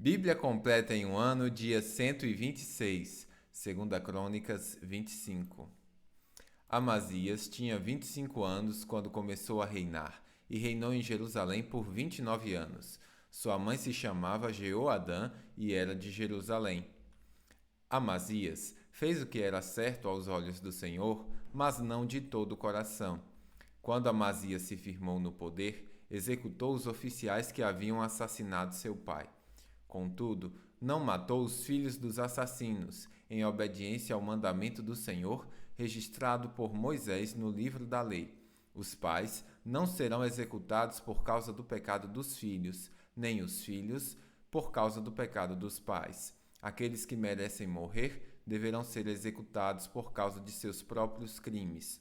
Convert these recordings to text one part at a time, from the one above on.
Bíblia completa em um ano, dia 126, 2 Crônicas 25. Amazias tinha 25 anos quando começou a reinar, e reinou em Jerusalém por 29 anos. Sua mãe se chamava Jeoadã e era de Jerusalém. Amazias fez o que era certo aos olhos do Senhor, mas não de todo o coração. Quando Amazias se firmou no poder, executou os oficiais que haviam assassinado seu pai. Contudo, não matou os filhos dos assassinos, em obediência ao mandamento do Senhor, registrado por Moisés no livro da lei. Os pais não serão executados por causa do pecado dos filhos, nem os filhos por causa do pecado dos pais. Aqueles que merecem morrer deverão ser executados por causa de seus próprios crimes.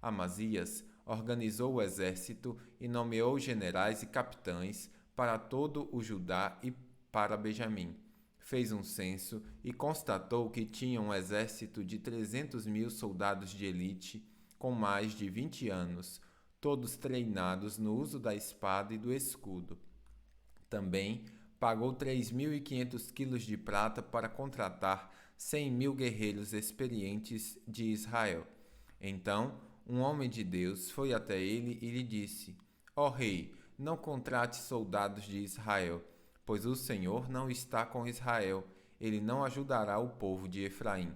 Amazias organizou o exército e nomeou generais e capitães para todo o Judá e para Benjamim. Fez um censo e constatou que tinha um exército de 300.000 soldados de elite com mais de 20 anos, todos treinados no uso da espada e do escudo. Também pagou 3.500 quilos de prata para contratar 100.000 guerreiros experientes de Israel. Então, um homem de Deus foi até ele e lhe disse: Ó rei, não contrate soldados de Israel, pois o Senhor não está com Israel, ele não ajudará o povo de Efraim.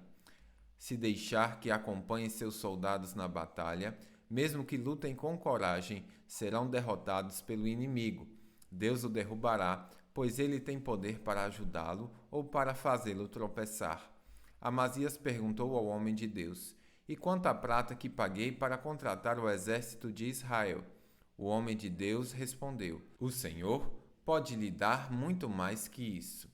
Se deixar que acompanhem seus soldados na batalha, mesmo que lutem com coragem, serão derrotados pelo inimigo. Deus o derrubará, pois ele tem poder para ajudá-lo ou para fazê-lo tropeçar. Amazias perguntou ao homem de Deus: E quanto à prata que paguei para contratar o exército de Israel? O homem de Deus respondeu: O Senhor pode lhe dar muito mais que isso.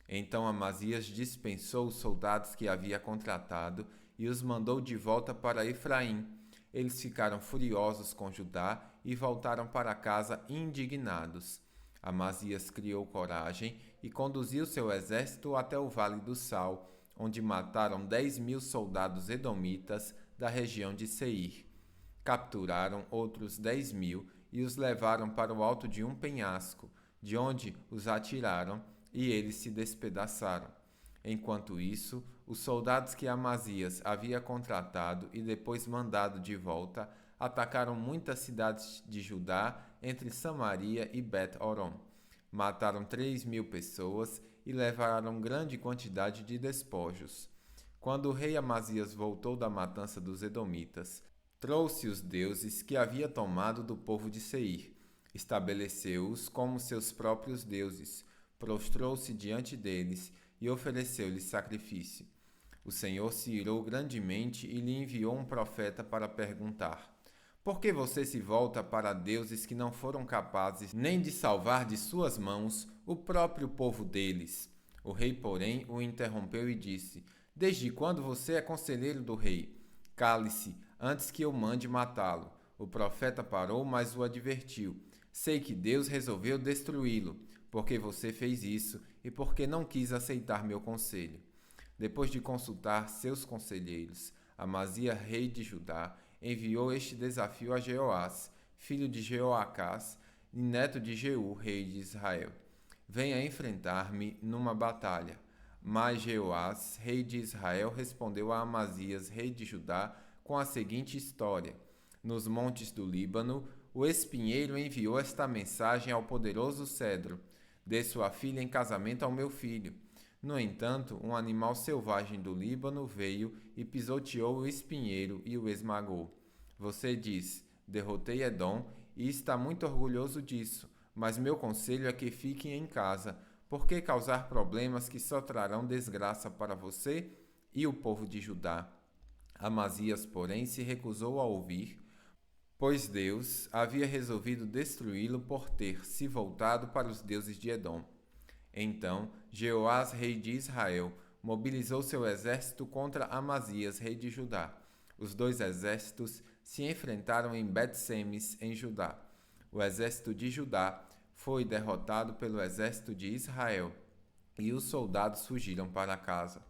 Então Amazias dispensou os soldados que havia contratado e os mandou de volta para Efraim. Eles ficaram furiosos com Judá e voltaram para casa indignados. Amazias criou coragem e conduziu seu exército até o Vale do Sal, onde mataram 10.000 soldados edomitas da região de Seir. Capturaram outros 10.000 e os levaram para o alto de um penhasco, de onde os atiraram e eles se despedaçaram. Enquanto isso, os soldados que Amazias havia contratado e depois mandado de volta atacaram muitas cidades de Judá entre Samaria e Bet-Horon. Mataram 3.000 pessoas e levaram grande quantidade de despojos. Quando o rei Amazias voltou da matança dos edomitas, trouxe os deuses que havia tomado do povo de Seir, estabeleceu-os como seus próprios deuses, prostrou-se diante deles e ofereceu-lhes sacrifício. O Senhor se irou grandemente e lhe enviou um profeta para perguntar: Por que você se volta para deuses que não foram capazes nem de salvar de suas mãos o próprio povo deles? O rei, porém, o interrompeu e disse: Desde quando você é conselheiro do rei? Cale-se, antes que eu mande matá-lo. O profeta parou, mas o advertiu: Sei que Deus resolveu destruí-lo, porque você fez isso e porque não quis aceitar meu conselho. Depois de consultar seus conselheiros, Amazias, rei de Judá, enviou este desafio a Jeoás, filho de Jeoacás e neto de Jeú, rei de Israel: Venha enfrentar-me numa batalha. Mas Jeoás, rei de Israel, respondeu a Amazias, rei de Judá, com a seguinte história: Nos montes do Líbano, o espinheiro enviou esta mensagem ao poderoso cedro: Dê sua filha em casamento ao meu filho. No entanto, um animal selvagem do Líbano veio e pisoteou o espinheiro e o esmagou. Você diz: Derrotei Edom, e está muito orgulhoso disso, mas meu conselho é que fiquem em casa. Por que causar problemas que só trarão desgraça para você e o povo de Judá? Amazias, porém, se recusou a ouvir, pois Deus havia resolvido destruí-lo por ter se voltado para os deuses de Edom. Então Jeoás, rei de Israel, mobilizou seu exército contra Amazias, rei de Judá. Os dois exércitos se enfrentaram em Bet-Semes, em Judá. O exército de Judá foi derrotado pelo exército de Israel, e os soldados fugiram para casa.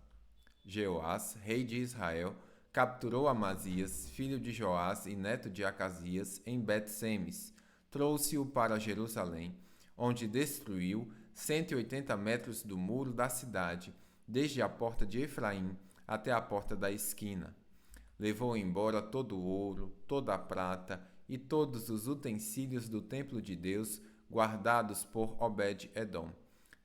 Jeoás, rei de Israel, capturou Amazias, filho de Joás e neto de Acasias, em Bet-Semes, trouxe-o para Jerusalém, onde destruiu 180 metros do muro da cidade, desde a porta de Efraim até a porta da esquina. Levou embora todo o ouro, toda a prata e todos os utensílios do templo de Deus guardados por Obed-Edom.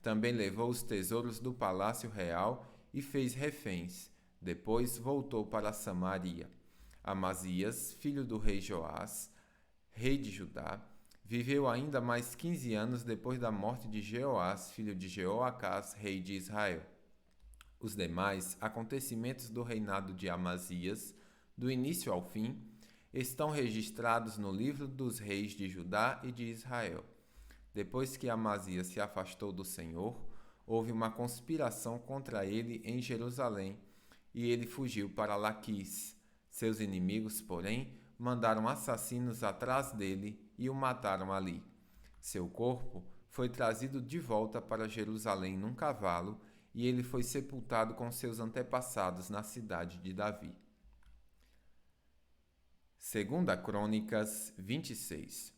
Também levou os tesouros do palácio real e fez reféns. Depois voltou para Samaria. Amazias, filho do rei Joás, rei de Judá, viveu ainda mais 15 anos depois da morte de Jeoás, filho de Jeoacás, rei de Israel. Os demais acontecimentos do reinado de Amazias, do início ao fim, estão registrados no livro dos reis de Judá e de Israel. Depois que Amazias se afastou do Senhor, houve uma conspiração contra ele em Jerusalém, e ele fugiu para Laquis. Seus inimigos, porém, mandaram assassinos atrás dele e o mataram ali. Seu corpo foi trazido de volta para Jerusalém num cavalo, e ele foi sepultado com seus antepassados na cidade de Davi. 2 Crônicas 26.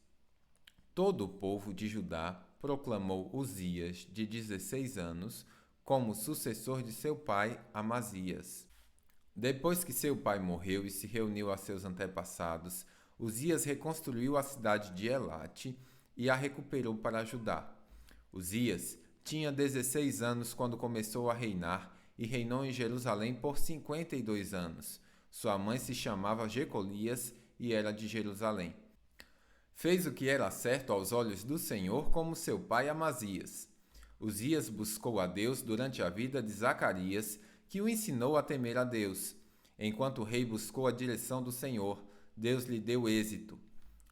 Todo o povo de Judá proclamou Uzias, de 16 anos, como sucessor de seu pai Amazias. Depois que seu pai morreu e se reuniu a seus antepassados, Uzias reconstruiu a cidade de Elate e a recuperou para Judá. Uzias tinha 16 anos quando começou a reinar e reinou em Jerusalém por 52 anos. Sua mãe se chamava Jecolias e era de Jerusalém. Fez o que era certo aos olhos do Senhor, como seu pai Amazias. Uzias buscou a Deus durante a vida de Zacarias, que o ensinou a temer a Deus. Enquanto o rei buscou a direção do Senhor, Deus lhe deu êxito.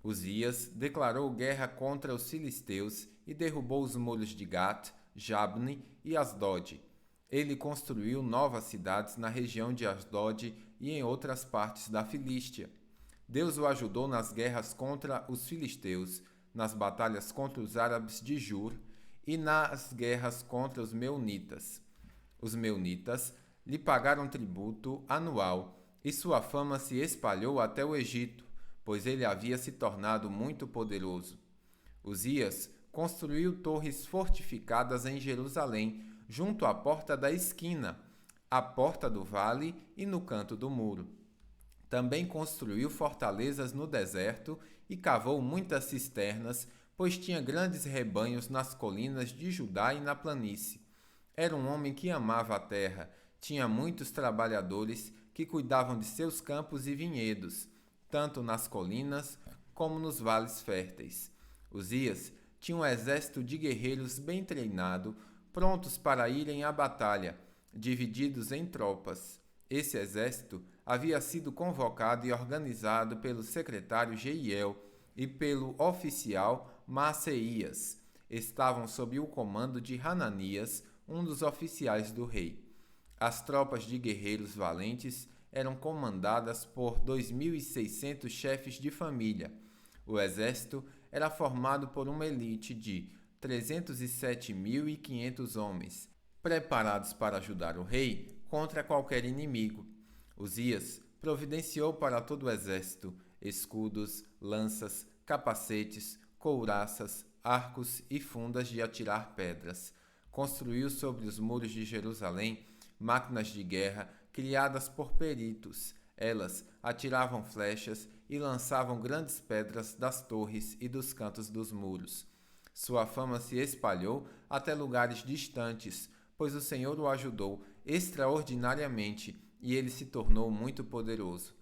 Uzias declarou guerra contra os filisteus e derrubou os muros de Gat, Jabne e Asdod. Ele construiu novas cidades na região de Asdod e em outras partes da Filístia. Deus o ajudou nas guerras contra os filisteus, nas batalhas contra os árabes de Jur e nas guerras contra os meunitas. Os meunitas lhe pagaram tributo anual e sua fama se espalhou até o Egito, pois ele havia se tornado muito poderoso. Uzias construiu torres fortificadas em Jerusalém, junto à porta da esquina, à porta do vale e no canto do muro. Também construiu fortalezas no deserto e cavou muitas cisternas, pois tinha grandes rebanhos nas colinas de Judá e na planície. Era um homem que amava a terra, tinha muitos trabalhadores que cuidavam de seus campos e vinhedos, tanto nas colinas como nos vales férteis. Uzias tinha um exército de guerreiros bem treinado, prontos para irem à batalha, divididos em tropas. Esse exército havia sido convocado e organizado pelo secretário Jeiel e pelo oficial Maaseias. Estavam sob o comando de Hananias, um dos oficiais do rei. As tropas de guerreiros valentes eram comandadas por 2.600 chefes de família. O exército era formado por uma elite de 307.500 homens, preparados para ajudar o rei contra qualquer inimigo. Uzias providenciou para todo o exército escudos, lanças, capacetes, couraças, arcos e fundas de atirar pedras. Construiu sobre os muros de Jerusalém máquinas de guerra criadas por peritos. Elas atiravam flechas e lançavam grandes pedras das torres e dos cantos dos muros. Sua fama se espalhou até lugares distantes, pois o Senhor o ajudou extraordinariamente e ele se tornou muito poderoso.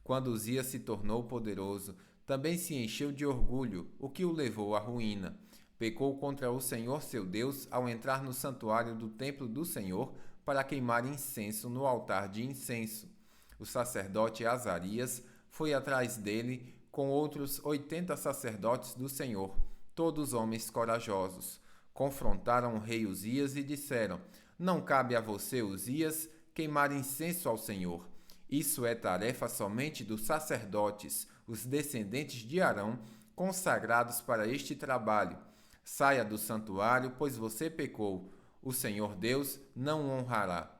Quando Uzias se tornou poderoso, também se encheu de orgulho, o que o levou à ruína. Pecou contra o Senhor seu Deus ao entrar no santuário do templo do Senhor para queimar incenso no altar de incenso. O sacerdote Azarias foi atrás dele com outros 80 sacerdotes do Senhor, todos homens corajosos. Confrontaram o rei Uzias e disseram: Não cabe a você, Uzias, queimar incenso ao Senhor. Isso é tarefa somente dos sacerdotes, os descendentes de Arão, consagrados para este trabalho. Saia do santuário, pois você pecou. O Senhor Deus não o honrará.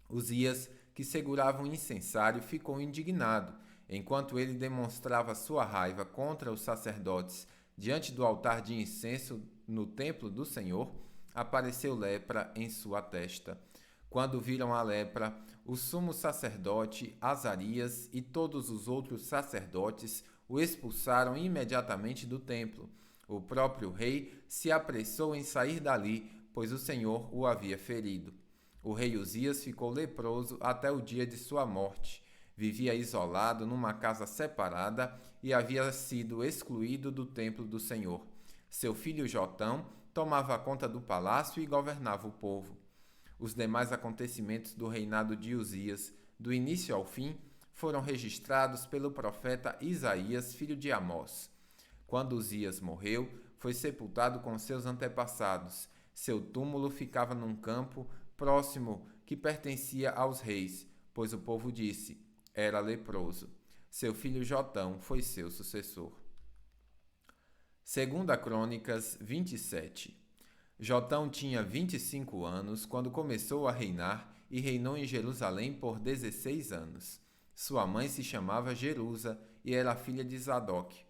Uzias, que segurava um incensário, ficou indignado. Enquanto ele demonstrava sua raiva contra os sacerdotes diante do altar de incenso no templo do Senhor, apareceu lepra em sua testa. Quando viram a lepra, o sumo sacerdote Azarias e todos os outros sacerdotes o expulsaram imediatamente do templo. O próprio rei se apressou em sair dali, pois o Senhor o havia ferido. O rei Uzias ficou leproso até o dia de sua morte. Vivia isolado numa casa separada e havia sido excluído do templo do Senhor. Seu filho Jotão tomava conta do palácio e governava o povo. Os demais acontecimentos do reinado de Uzias, do início ao fim, foram registrados pelo profeta Isaías, filho de Amós. Quando Uzias morreu, foi sepultado com seus antepassados. Seu túmulo ficava num campo próximo que pertencia aos reis, pois o povo disse: era leproso. Seu filho Jotão foi seu sucessor. Segunda Crônicas 27. Jotão tinha 25 anos quando começou a reinar e reinou em Jerusalém por 16 anos. Sua mãe se chamava Jerusa e era filha de Zadok.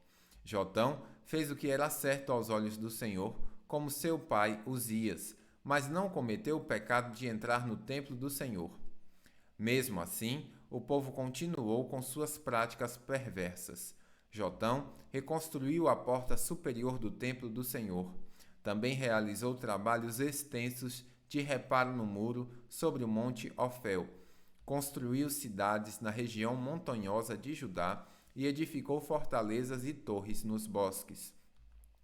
Jotão fez o que era certo aos olhos do Senhor, como seu pai Uzias, mas não cometeu o pecado de entrar no templo do Senhor. Mesmo assim, o povo continuou com suas práticas perversas. Jotão reconstruiu a porta superior do templo do Senhor. Também realizou trabalhos extensos de reparo no muro sobre o monte Ofel. Construiu cidades na região montanhosa de Judá e edificou fortalezas e torres nos bosques.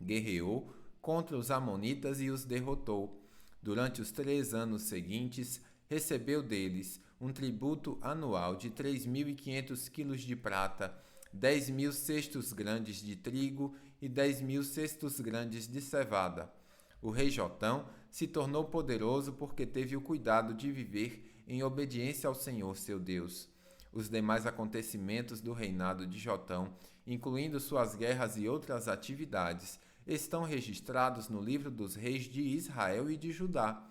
Guerreou contra os amonitas e os derrotou. Durante os 3 anos seguintes, recebeu deles um tributo anual de 3.500 quilos de prata, 10.000 cestos grandes de trigo e 10.000 cestos grandes de cevada. O rei Jotão se tornou poderoso porque teve o cuidado de viver em obediência ao Senhor seu Deus. Os demais acontecimentos do reinado de Jotão, incluindo suas guerras e outras atividades, estão registrados no livro dos reis de Israel e de Judá.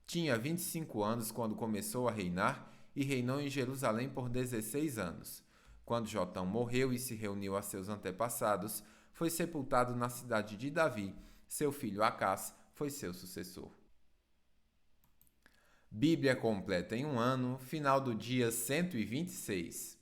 Tinha 25 anos quando começou a reinar e reinou em Jerusalém por 16 anos. Quando Jotão morreu e se reuniu a seus antepassados, foi sepultado na cidade de Davi. Seu filho Acás foi seu sucessor. Bíblia completa em um ano, final do dia 126.